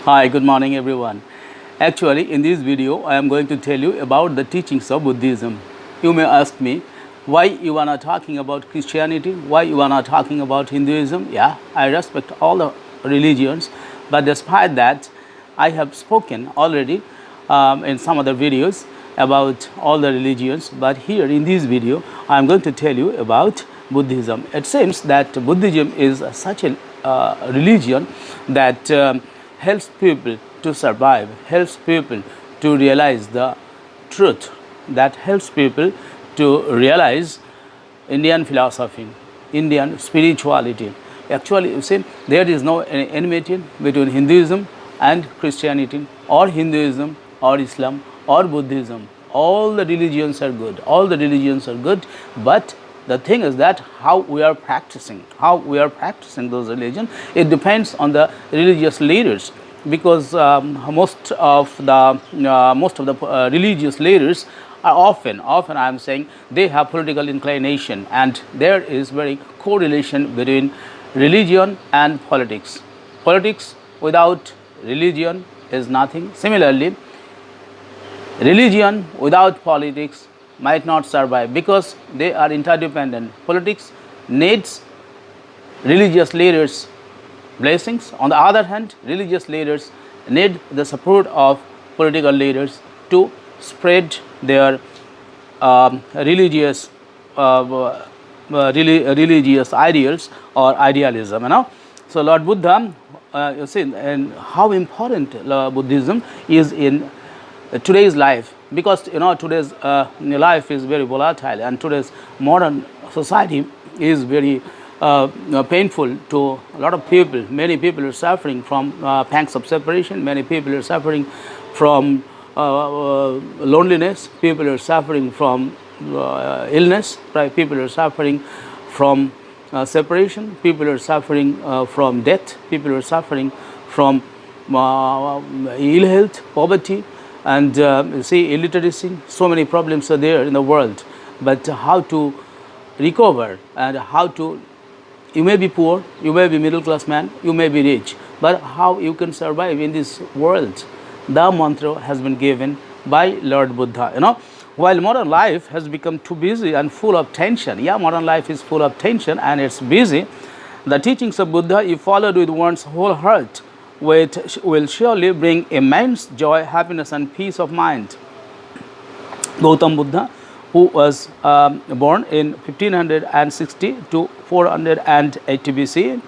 Hi, good morning everyone. Actually, in this video, I am going to tell you about the teachings of Buddhism. You may ask me, why you are not talking about Christianity? Why you are not talking about Hinduism? Yeah, I respect all the religions, but despite that, I have spoken already in some other videos about all the religions, but here in this video, I am going to tell you about Buddhism. It seems that Buddhism is such a religion that helps people to survive, helps people to realize the truth, that helps people to realize Indian philosophy, Indian spirituality. Actually, you see, there is no enmity between Hinduism and Christianity, or Hinduism, or Islam, or Buddhism. All the religions are good. All the religions are good, but the thing is that how we are practicing those religions, it depends on the religious leaders, because most of the religious leaders are often I am saying they have political inclination, and there is very correlation between religion and politics. Politics without religion is nothing. Similarly, religion without politics might not survive, because they are interdependent. Politics needs religious leaders' blessings. On the other hand, religious leaders need the support of political leaders to spread their religious ideals or idealism. So Lord Buddha, you see, and how important Buddhism is in today's life, because today's life is very volatile, and today's modern society is very painful to a lot of people. Many people are suffering from pangs of separation. Many people are suffering from loneliness. People are suffering from illness. Right? People are suffering from separation. People are suffering from death. People are suffering from ill health, poverty, and you see, illiteracy. So many problems are there in the world. But how to recover, and how to, you may be poor, you may be middle class man, you may be rich, but how you can survive in this world, the mantra has been given by Lord Buddha. While modern life has become too busy and full of tension, modern life is full of tension and it's busy, the teachings of Buddha, if followed with one's whole heart, which will surely bring immense joy, happiness and peace of mind. Gautam Buddha, who was born in 1560 to 480 BC,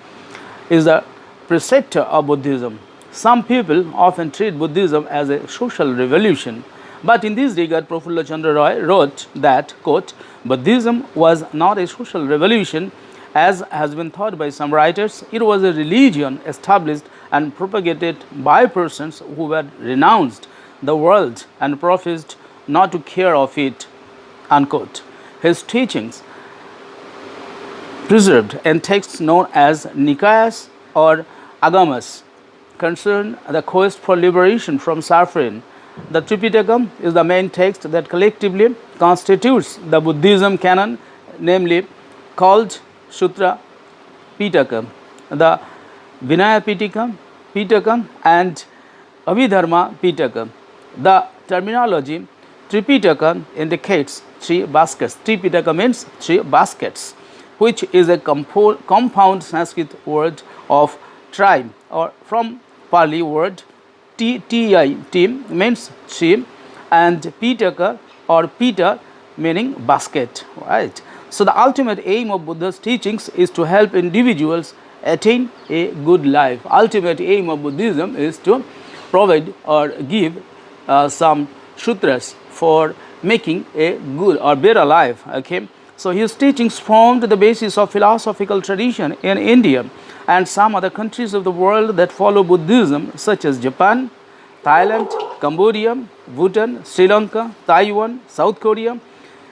is the preceptor of Buddhism. Some people often treat Buddhism as a social revolution, but in this regard, Prafulla Chandra Roy wrote that, quote, Buddhism was not a social revolution as has been thought by some writers. It was a religion established and propagated by persons who had renounced the world and professed not to care of it, unquote. His teachings, preserved in texts known as Nikayas or Agamas, concern the quest for liberation from suffering. The Tripitaka is the main text that collectively constitutes the Buddhism canon, namely called Sutra Pitaka, the Vinaya Pitaka and Abhidharma Pitaka. The terminology Tripitaka indicates three baskets. Tripitaka means three baskets, which is a compound Sanskrit word of tribe, or from Pali word T means three, and Pitaka or Pita meaning basket. Right. So the ultimate aim of Buddha's teachings is to help individuals attain a good life. Ultimate aim of Buddhism is to provide or give some sutras for making a good or better life. Okay. So his teachings formed the basis of philosophical tradition in India and some other countries of the world that follow Buddhism, such as Japan, Thailand, Cambodia, Bhutan, Sri Lanka, Taiwan, South Korea,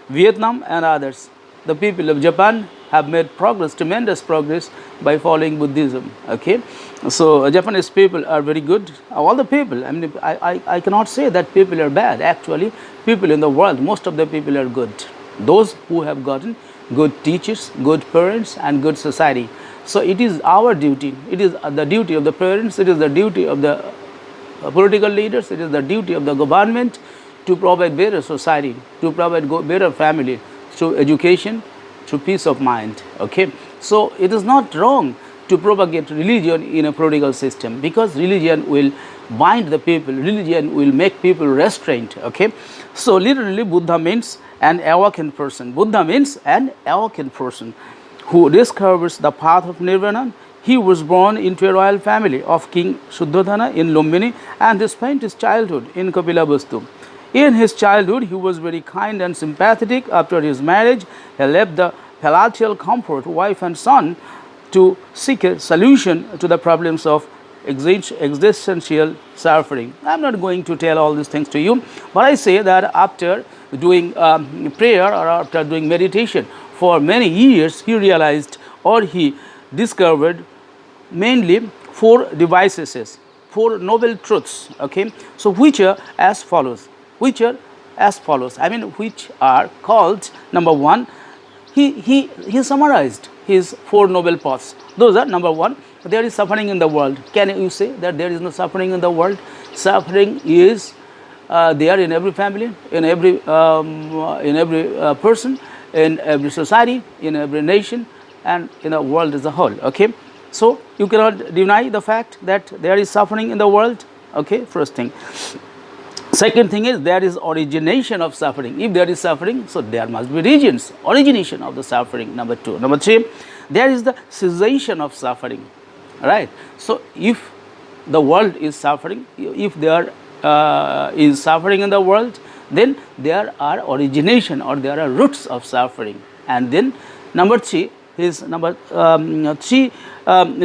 Vietnam and others. The people of Japan have made progress, tremendous progress, by following Buddhism. Okay, so Japanese people are very good. All the people, I mean, I cannot say that people are bad. Actually, people in the world, most of the people are good. Those who have gotten good teachers, good parents and good society. So it is our duty, it is the duty of the parents, it is the duty of the political leaders, it is the duty of the government to provide better society, to provide better family through education, through peace of mind. Okay, so it is not wrong to propagate religion in a political system, because religion will bind the people, religion will make people restrained. Okay, so literally Buddha means an awakened person. Buddha means an awakened person who discovers the path of nirvana. He was born into a royal family of King Shuddhodana in Lumbini, and he spent his childhood in Kapilavastu. In his childhood, he was very kind and sympathetic. After his marriage, he left the palatial comfort, wife and son, to seek a solution to the problems of existential suffering. I am not going to tell all these things to you, but I say that after doing prayer or after doing meditation for many years, he realized, or he discovered, mainly 4 devices, 4 noble truths. Okay, so which are as follows. Which are as follows. I mean, which are called, number 1, he summarized his 4 noble paths. Those are, number 1, there is suffering in the world. Can you say that there is no suffering in the world? Suffering is there in every family, in every person, in every society, in every nation, and in the world as a whole. Okay, so you cannot deny the fact that there is suffering in the world. Okay, first thing. Second thing is, there is origination of suffering. If there is suffering, so there must be regions, origination of the suffering. Number 2. Number 3, there is the cessation of suffering. Right. So if the world is suffering, if there is suffering in the world, then there are origination, or there are roots of suffering. And then number 3, his number 3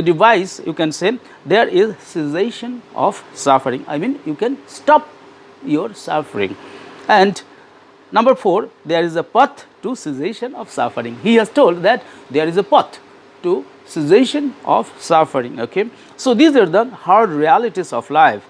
device, you can say, there is cessation of suffering. I mean, you can stop your suffering. And number 4, there is a path to cessation of suffering. He has told that there is a path to cessation of suffering. Okay, so these are the hard realities of life.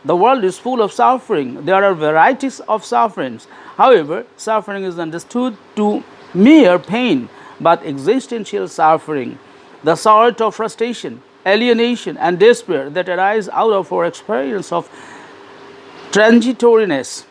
The world is full of suffering. There are varieties of sufferings. However, suffering is understood to mere pain, but existential suffering, the sort of frustration, alienation, and despair that arise out of our experience of transitoriness,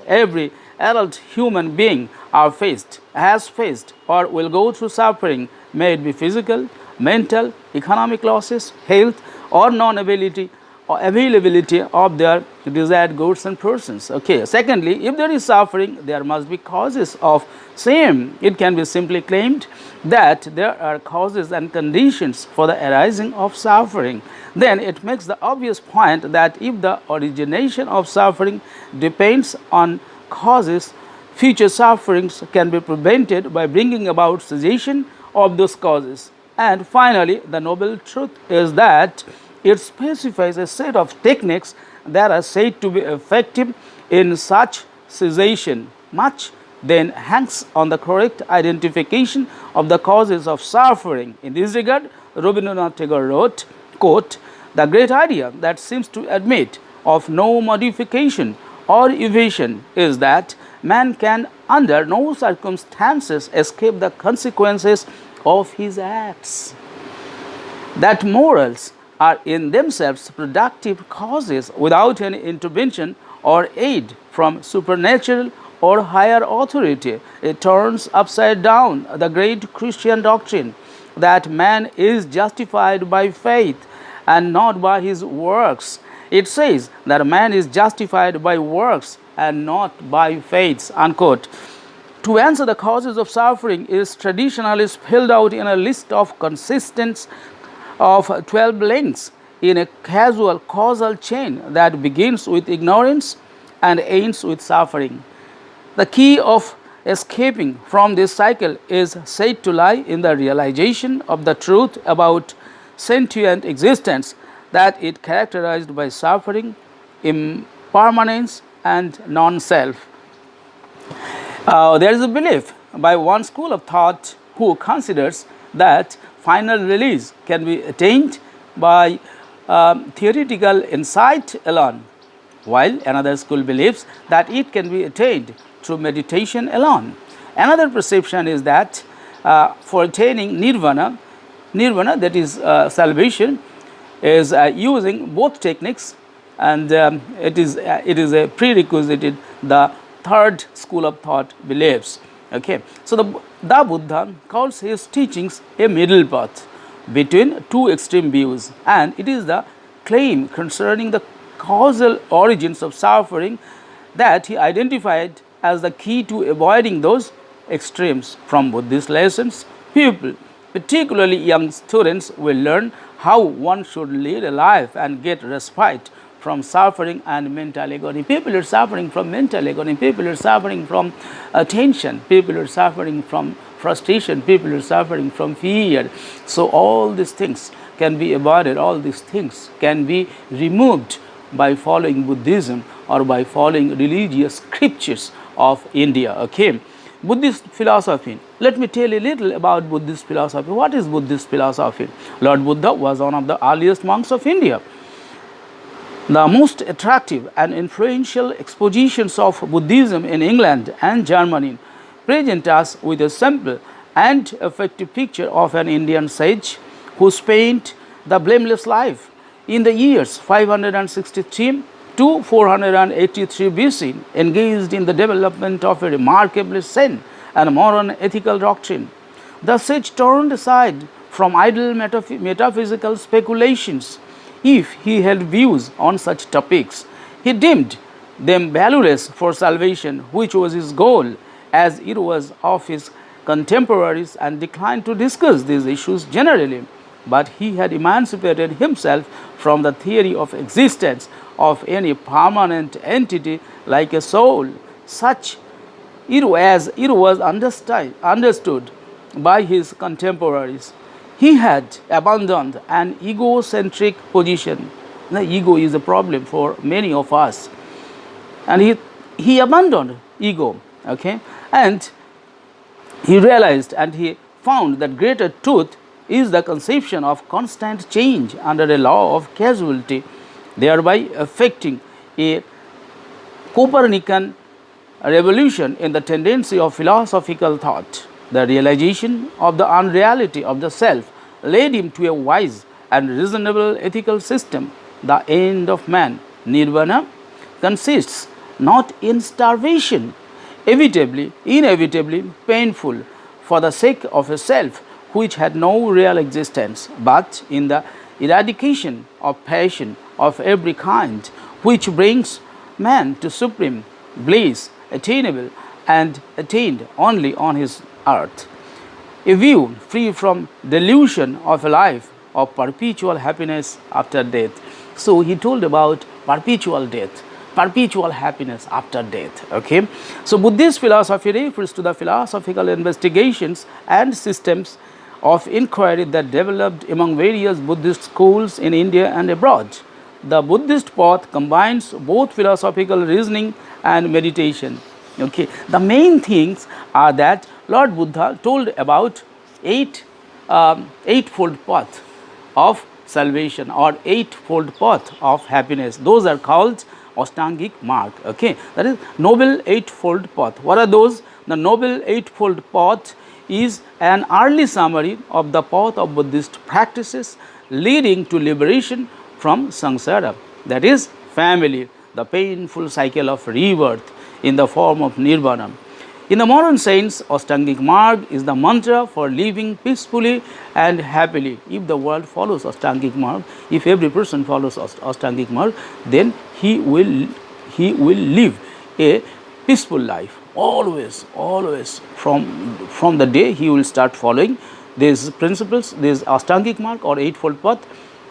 every adult human being has faced, or will go through suffering, may it be physical, mental, economic losses, health, or non-availability or availability of their desired goods and persons. Okay. Secondly, if there is suffering, there must be causes of same. It can be simply claimed that there are causes and conditions for the arising of suffering. Then it makes the obvious point that if the origination of suffering depends on causes, future sufferings can be prevented by bringing about cessation of those causes. And finally, the noble truth is that it specifies a set of techniques that are said to be effective in such cessation. Much then hangs on the correct identification of the causes of suffering. In this regard, Rabindranath Tagore wrote, quote, "The great idea that seems to admit of no modification or evasion is that man can under no circumstances escape the consequences of his acts. That morals are in themselves productive causes without any intervention or aid from supernatural or higher authority. It turns upside down the great Christian doctrine that man is justified by faith and not by his works. It says that man is justified by works and not by faith." Unquote. To answer the causes of suffering is traditionally spelled out in a list of consistence of 12 links in a causal chain that begins with ignorance and ends with suffering. The key of escaping from this cycle is said to lie in the realization of the truth about sentient existence, that it characterized by suffering, impermanence, and non-self. There is a belief by one school of thought who considers that final release can be attained by theoretical insight alone, while another school believes that it can be attained through meditation alone. Another perception is that for attaining nirvana, that is salvation, is using both techniques, and it is a prerequisite. The third school of thought believes. Okay, so the Buddha calls his teachings a middle path between two extreme views, and it is the claim concerning the causal origins of suffering that he identified as the key to avoiding those extremes. From Buddhist lessons, people, particularly young students, will learn how one should lead a life and get respite from suffering and mental agony. People are suffering from mental agony, people are suffering from tension, people are suffering from frustration, people are suffering from fear. So all these things can be avoided, all these things can be removed by following Buddhism or by following religious scriptures of India. Okay, Buddhist philosophy. Let me tell you a little about Buddhist philosophy. What is Buddhist philosophy? Lord Buddha was one of the earliest monks of India. The most attractive and influential expositions of Buddhism in England and Germany present us with a simple and effective picture of an Indian sage who spent the blameless life in the years 563 to 483 BC, engaged in the development of a remarkably sane and modern ethical doctrine. The sage turned aside from idle metaphysical speculations. If he held views on such topics, he deemed them valueless for salvation, which was his goal, as it was of his contemporaries, and declined to discuss these issues generally. But he had emancipated himself from the theory of existence of any permanent entity like a soul. Such it was understood by his contemporaries. He had abandoned an egocentric position. The ego is a problem for many of us, and he abandoned ego. Okay, and he realized and he found that greater truth is the conception of constant change under a law of causality, thereby affecting a Copernican revolution in the tendency of philosophical thought. The realization of the unreality of the self led him to a wise and reasonable ethical system. The end of man, nirvana, consists not in starvation, inevitably painful for the sake of a self which had no real existence, but in the eradication of passion of every kind, which brings man to supreme bliss, attainable and attained only on his earth. A view free from delusion of a life of perpetual happiness after death. So he told about perpetual death, perpetual happiness after death. Okay, so Buddhist philosophy refers to the philosophical investigations and systems of inquiry that developed among various Buddhist schools in India and abroad. The Buddhist path combines both philosophical reasoning and meditation. Okay, the main things are that Lord Buddha told about eightfold path of salvation or eightfold path of happiness. Those are called Astangik Marg. Okay, that is noble eightfold path. What are those? The noble eightfold path is an early summary of the path of Buddhist practices leading to liberation from samsara, that is family, the painful cycle of rebirth in the form of nirvana. In the modern sense, Astangik Marg is the mantra for living peacefully and happily. If the world follows Astangik Marg, if every person follows Astangik Marg, then he will live a peaceful life. Always from the day he will start following these principles, this Astangik Marg or eightfold path,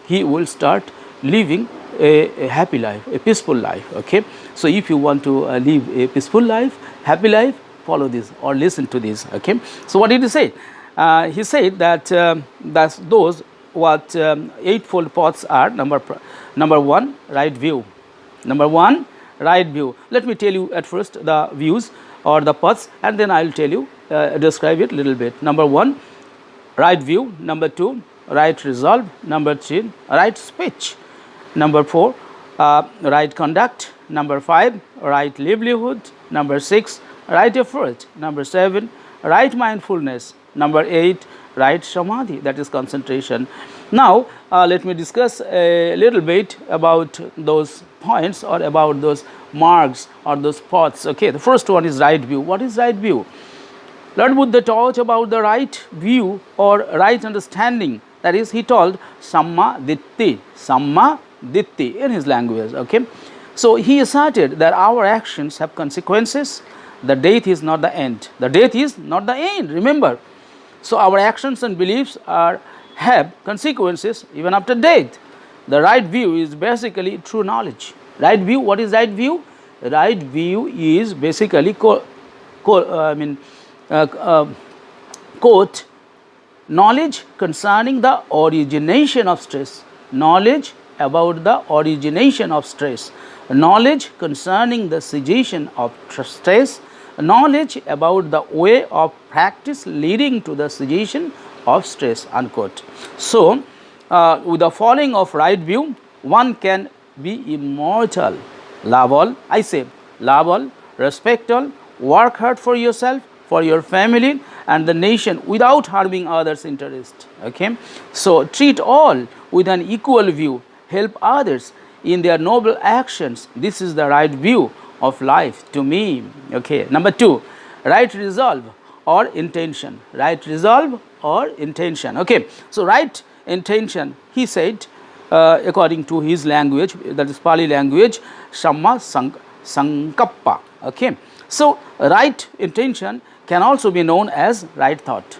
he will start living a happy life, a peaceful life. Okay, so if you want to live a peaceful life, happy life, follow this or listen to this. Okay, so what did he say? He said that that's those what eightfold paths are. Number one, right view. Number one, right view. Let me tell you at first the views or the paths, and then I will tell you describe it a little bit. Number one, right view. Number two, right resolve. Number three, right speech. Number four, right conduct. Number five, right livelihood. Number six, right effort. Number seven, right mindfulness. Number eight, right samadhi, that is concentration. Now let me discuss a little bit about those points or about those marks or those paths. Okay, the first one is right view. What is right view? Lord Buddha taught about the right view or right understanding. That is, he told Samma-ditti, Samma-ditti in his language. Okay, so he asserted that our actions have consequences. The death is not the end. The death is not the end. Remember, so our actions and beliefs have consequences even after death. The right view is basically true knowledge. Right view. What is right view? Right view is basically quote, knowledge concerning the origination of stress, knowledge about the origination of stress, knowledge concerning the cessation of stress, knowledge about the way of practice leading to the cessation of stress, unquote. So, with the following of right view, one can be immortal. Love all, I say, love all, respect all, work hard for yourself, for your family and the nation without harming others' interest. Okay, so treat all with an equal view, help others in their noble actions. This is the right view of life to me. Okay, number 2, right resolve or intention. Right resolve or intention. Okay, so right intention, he said, according to his language, that is Pali language, Samma-sankappa. Okay, so right intention can also be known as right thought.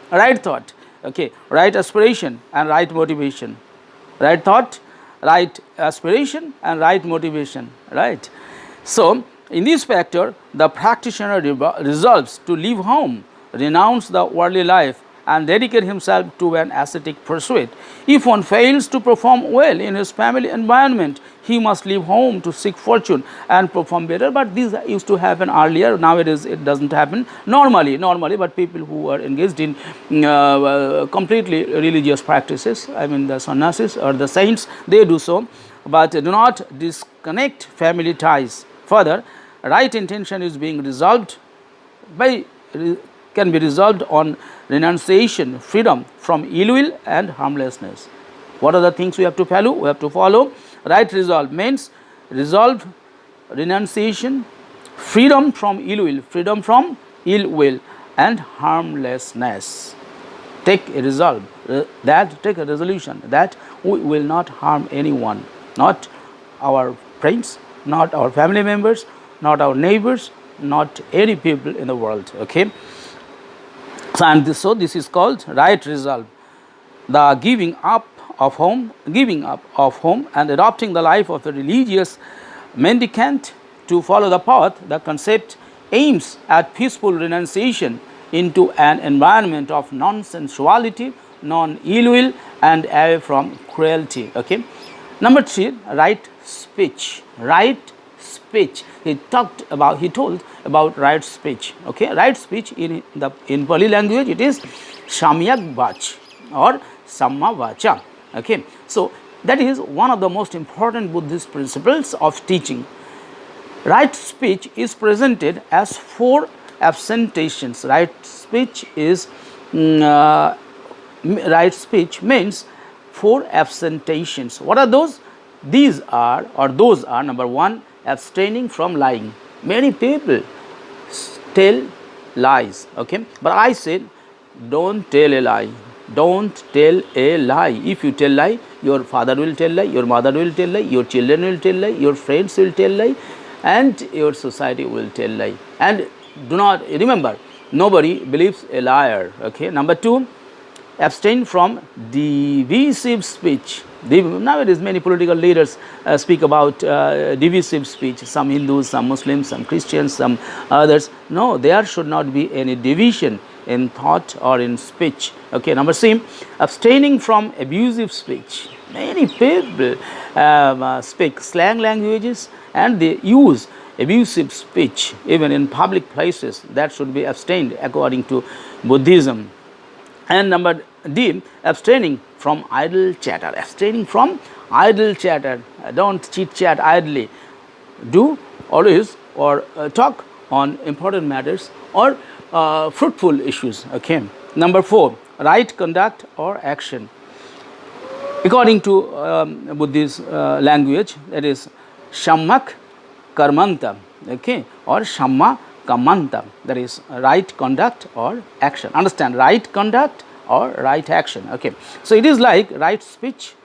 Right thought, okay, right aspiration and right motivation. Right thought, right aspiration and right motivation, right. So, in this factor, the practitioner resolves to leave home, renounce the worldly life and dedicate himself to an ascetic pursuit. If one fails to perform well in his family environment, he must leave home to seek fortune and perform better. But this used to happen earlier. Nowadays, it doesn't happen normally. But people who are engaged in completely religious practices, I mean the sannyasis or the saints, they do so. But do not disconnect family ties. Further, right intention is being resolved can be resolved on renunciation, freedom from ill will and harmlessness. What are the things we have to follow? We have to follow right resolve means resolved renunciation, freedom from ill will and harmlessness. Take a resolve, take a resolution that we will not harm anyone, not our friends, not our family members, not our neighbors, not any people in the world. Okay. So this is called right resolve. The giving up of home and adopting the life of a religious mendicant to follow the path. The concept aims at peaceful renunciation into an environment of non-sensuality, non-ill will and away from cruelty. Okay. Number 3, right speech. Right speech. He told about right speech. Okay, right speech in Pali language it is Samyak-vacha or Samma-vacha. Okay, so that is one of the most important Buddhist principles of teaching. Right speech is presented as 4 absentations. Right speech means 4 absentations. What are those? Those are number 1, abstaining from lying. Many people tell lies, okay, but I said don't tell a lie. Don't tell a lie. If you tell lie, your father will tell lie, your mother will tell lie, your children will tell lie, your friends will tell lie, and your society will tell lie. And do not remember, nobody believes a liar. Okay. Number 2, abstain from divisive speech. Nowadays, many political leaders speak about divisive speech. Some Hindus, some Muslims, some Christians, some others. No, there should not be any division in thought or in speech. Okay. Number 3, abstaining from abusive speech. Many people speak slang languages and they use abusive speech even in public places. That should be abstained according to Buddhism. And number D, abstaining from idle chatter. Abstaining from idle chatter. Don't chit chat idly. Do always or talk on important matters or fruitful issues. Okay. Number 4, right conduct or action. According to Buddhist language, that is Samyak Karmanta, okay, or Samma Kamanta, that is right conduct or action. Understand, right conduct or right action, okay. So it is like right speech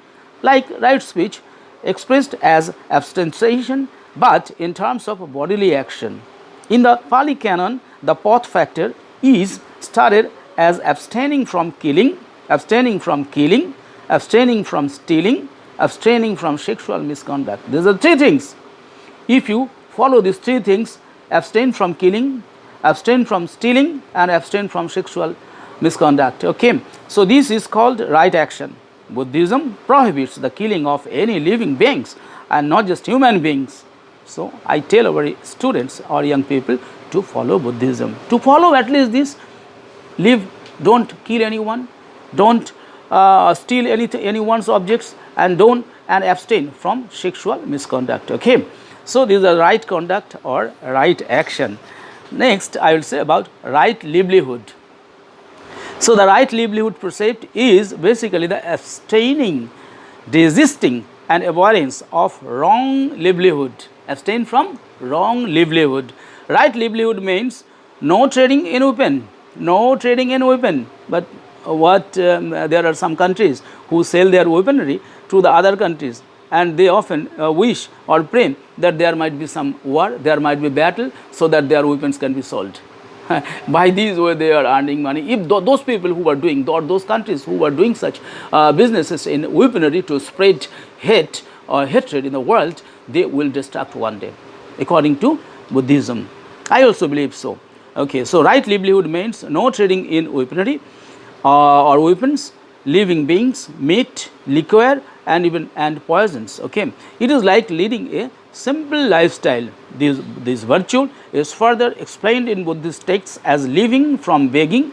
expressed as abstention, but in terms of bodily action. In the Pali Canon, the path factor is started as abstaining from killing, abstaining from stealing, abstaining from sexual misconduct. These are three things. If you follow these three things, abstain from killing, abstain from stealing, and abstain from sexual misconduct, okay. So this is called right action. Buddhism prohibits the killing of any living beings and not just human beings. So I tell our students or young people to follow Buddhism, to follow at least this: live, don't kill anyone, don't steal anyone's objects, and abstain from sexual misconduct, okay. So this is the right conduct or right action. Next I will say about right livelihood. So the right livelihood precept is basically the abstaining, desisting and avoidance of wrong livelihood. Abstain from wrong livelihood. Right livelihood means no trading in weapon, no trading in weapon. But there are some countries who sell their weaponry to the other countries, and they often wish or pray that there might be some war, there might be battle, so that their weapons can be sold. By this way they are earning money. If those people who are doing, those countries who are doing such businesses in weaponry to spread hate or hatred in the world, they will destruct one day, according to Buddhism. I also believe so. Okay, so right livelihood means no trading in weaponry or weapons, living beings, meat, liquor, and poisons. Okay, it is like leading a simple lifestyle. This virtue is further explained in Buddhist texts as living from begging,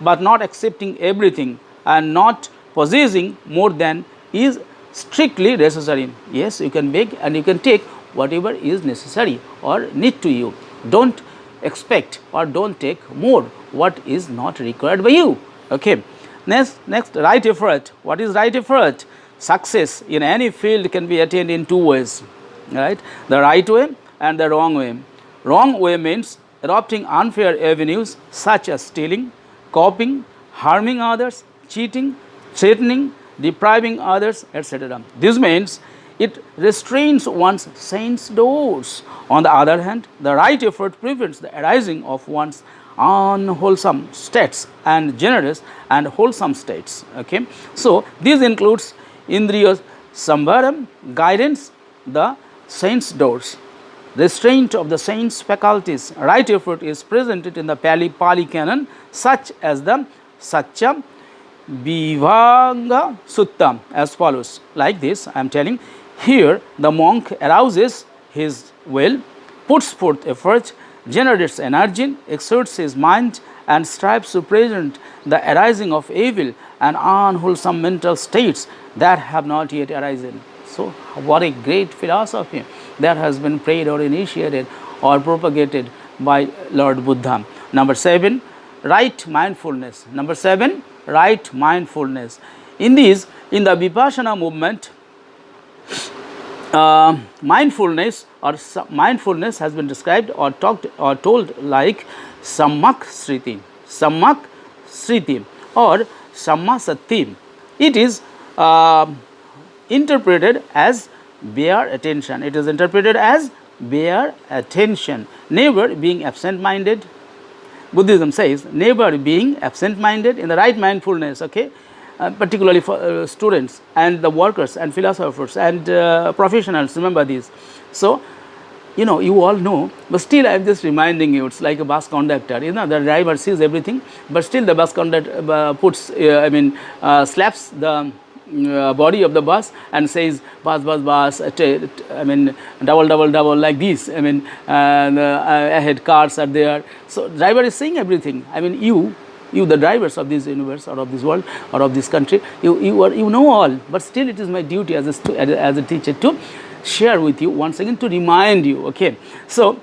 but not accepting everything, and not possessing more than is strictly necessary. Yes, you can beg and you can take whatever is necessary or need to you. Don't expect or don't take more what is not required by you. Okay. Next, right effort. What is right effort? Success in any field can be attained in two ways, right? The right way and the wrong way. Wrong way means adopting unfair avenues such as stealing, copying, harming others, cheating, threatening, depriving others, etc. This means it restrains one's sense doors. On the other hand, the right effort prevents the arising of one's unwholesome states and generous and wholesome states. Okay, so this includes indriya sambharam, guidance, the sense doors, restraint of the sense faculties. Right effort is presented in the Pali Canon, such as the Satya Vibhaga Sutta, as follows. Like this, I am telling. Here, the monk arouses his will, puts forth effort, generates energy, exerts his mind, and strives to prevent the arising of evil and unwholesome mental states that have not yet arisen. So, what a great philosophy that has been prayed or initiated or propagated by Lord Buddha. Number 7, right mindfulness. Number 7, right mindfulness. In the Vipassana movement, mindfulness has been described or told like Samyak-samadhi, or Samma-samadhi. It is interpreted as bare attention. It is interpreted as bare attention, never being absent-minded. Buddhism says never being absent-minded in the right mindfulness. Okay. Particularly for students and the workers and philosophers and professionals, remember this. So, you all know, but still I am just reminding you, it's like a bus conductor, the driver sees everything, but still the bus conductor slaps the body of the bus and says bus, double like this, ahead cars are there. So, driver is seeing everything. You, the drivers of this universe or of this world or of this country, you know all, but still it is my duty as a teacher to share with you once again, to remind you. Okay, so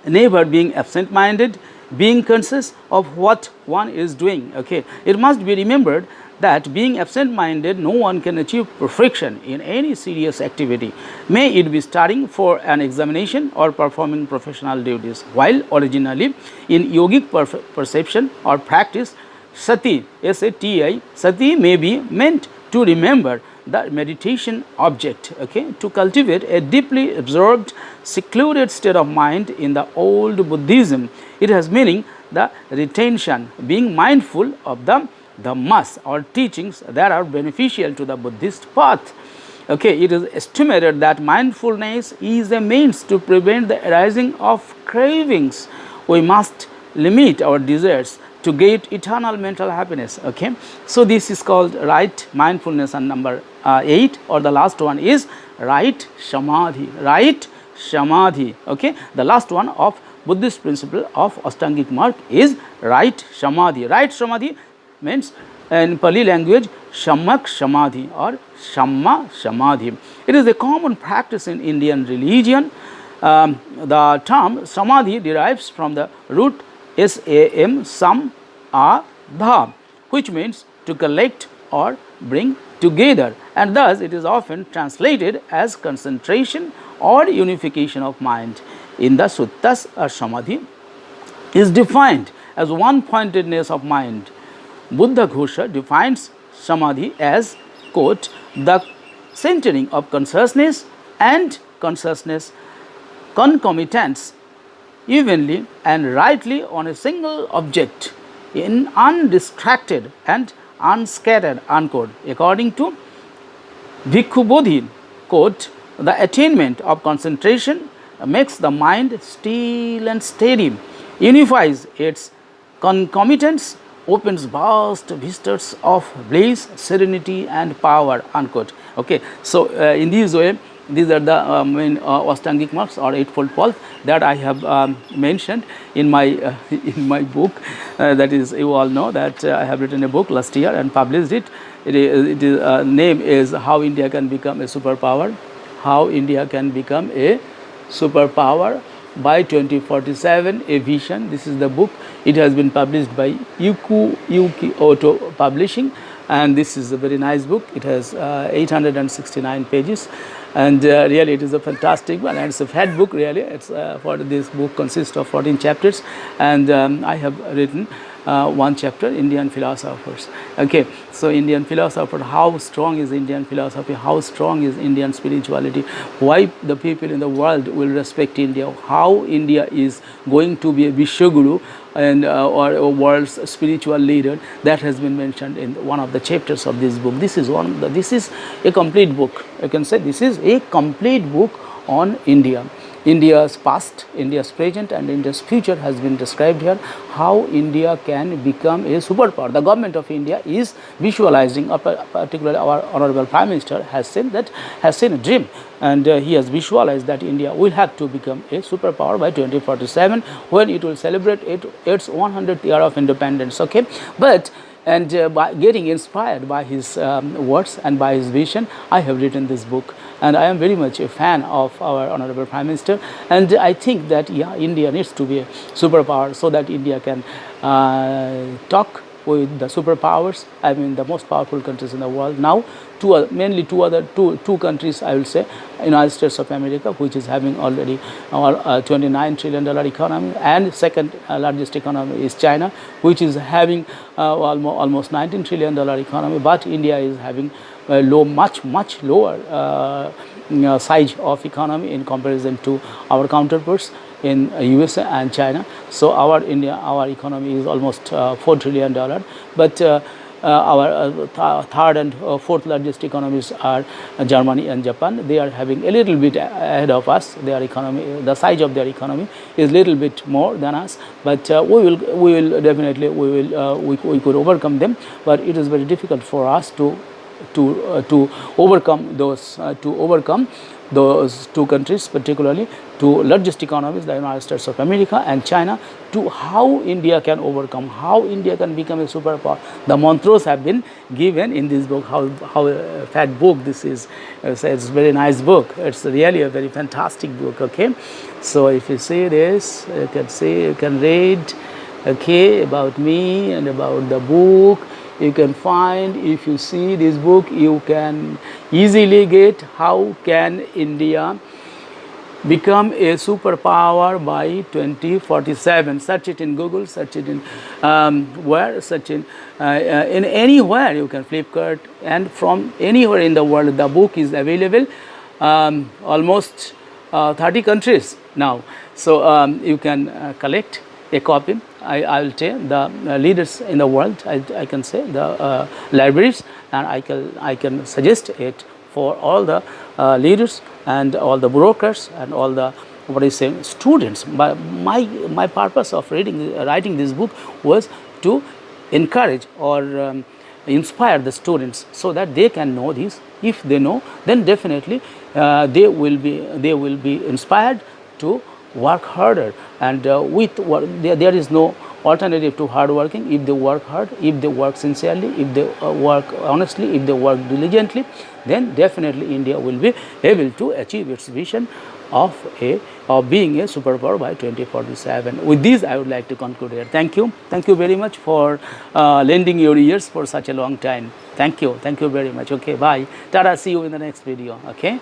never being absent-minded, being conscious of what one is doing. Okay, it must be remembered that being absent-minded, no one can achieve perfection in any serious activity, may it be studying for an examination or performing professional duties. While originally in yogic perception or practice, sati, S-A-T-I, sati may be meant to remember the meditation object, okay, to cultivate a deeply absorbed, secluded state of mind. In the old Buddhism, it has meaning the retention, being mindful of the dhammas or teachings that are beneficial to the Buddhist path. Okay, it is estimated that mindfulness is a means to prevent the arising of cravings. We must limit our desires to get eternal mental happiness. Okay, so this is called right mindfulness. And number 8, or the last one, is right samadhi. Right samadhi. Okay, the last one of Buddhist principle of Astangik Marg is right samadhi. Right samadhi means in Pali language Samyak-samadhi or Samma-samadhi. It is a common practice in Indian religion. The term samadhi derives from the root S-A-M, sam-a-dha, which means to collect or bring together, and thus it is often translated as concentration or unification of mind. In the suttas, samadhi is defined as one-pointedness of mind. Buddha Ghosha defines samadhi as, quote, the centering of consciousness and consciousness concomitants evenly and rightly on a single object in undistracted and unscattered, unquote. According to Bhikkhu Bodhi, quote, the attainment of concentration makes the mind still and steady, unifies its concomitants, opens vast vistas of bliss, serenity and power, unquote. Okay, so in this way, these are the main Astangik marks or eightfold path that I have mentioned in my book. That is, you all know that I have written a book last year and published it. Name is How India Can Become a Superpower. How India Can Become a Superpower by 2047, a vision. This is the book. It has been published by Yuki Auto Publishing, and this is a very nice book. It has 869 pages, and really it is a fantastic one, and it's a fat book really. It's for this book consists of 14 chapters, and I have written one chapter, Indian philosophers. Okay, so Indian philosopher, how strong is Indian philosophy, how strong is Indian spirituality, why the people in the world will respect India, how India is going to be a Vishwaguru and or a world's spiritual leader. That has been mentioned in one of the chapters of this book. This is this is a complete book. You can say this is a complete book on India. India's past, India's present and India's future has been described here. How India can become a superpower. The government of India is visualizing, particularly our Honorable Prime Minister has seen a dream, and he has visualized that India will have to become a superpower by 2047 when it will celebrate its 100th year of independence. Okay, but by getting inspired by his words and by his vision, I have written this book, and I am very much a fan of our Honorable Prime Minister, and I think that India needs to be a superpower so that India can talk with the superpowers, I mean the most powerful countries in the world now. Mainly two countries, I will say. United States of America, which is having already $29 trillion economy, and second largest economy is China, which is having almost $19 trillion economy, but India is having a much lower size of economy in comparison to our counterparts in USA and China. So our economy is almost $4 trillion, but our third and fourth largest economies are Germany and Japan. They are having a little bit ahead of us. Their economy, the size of their economy is little bit more than us, but we could overcome them. But it is very difficult for us to overcome those two countries, particularly two largest economies, the United States of America and China, to how India can overcome, how India can become a superpower. The mantras have been given in this book. How a fat book this is. It's a very nice book. It's really a very fantastic book. Okay, so if you see this, you can read, okay, about me and about the book. you can find, if you see this book, you can easily get how can India become a superpower by 2047. Search it in Google, search it in search in anywhere. You can Flipkart, and from anywhere in the world the book is available. Almost 30 countries now, so you can collect a copy. I will tell the leaders in the world, I can say the libraries, and I can suggest it for all the leaders and all the brokers and all the students. But my purpose of writing this book was to encourage or inspire the students so that they can know this. If they know, then definitely they will be inspired to work harder, and with work, there is no alternative to hard working. If they work hard, if they work sincerely, if they work honestly, if they work diligently, then definitely India will be able to achieve its vision of being a superpower by 2047. With this, I would like to conclude here. Thank you very much for lending your ears for such a long time. Thank you very much. Okay, bye. Tata, see you in the next video. Okay.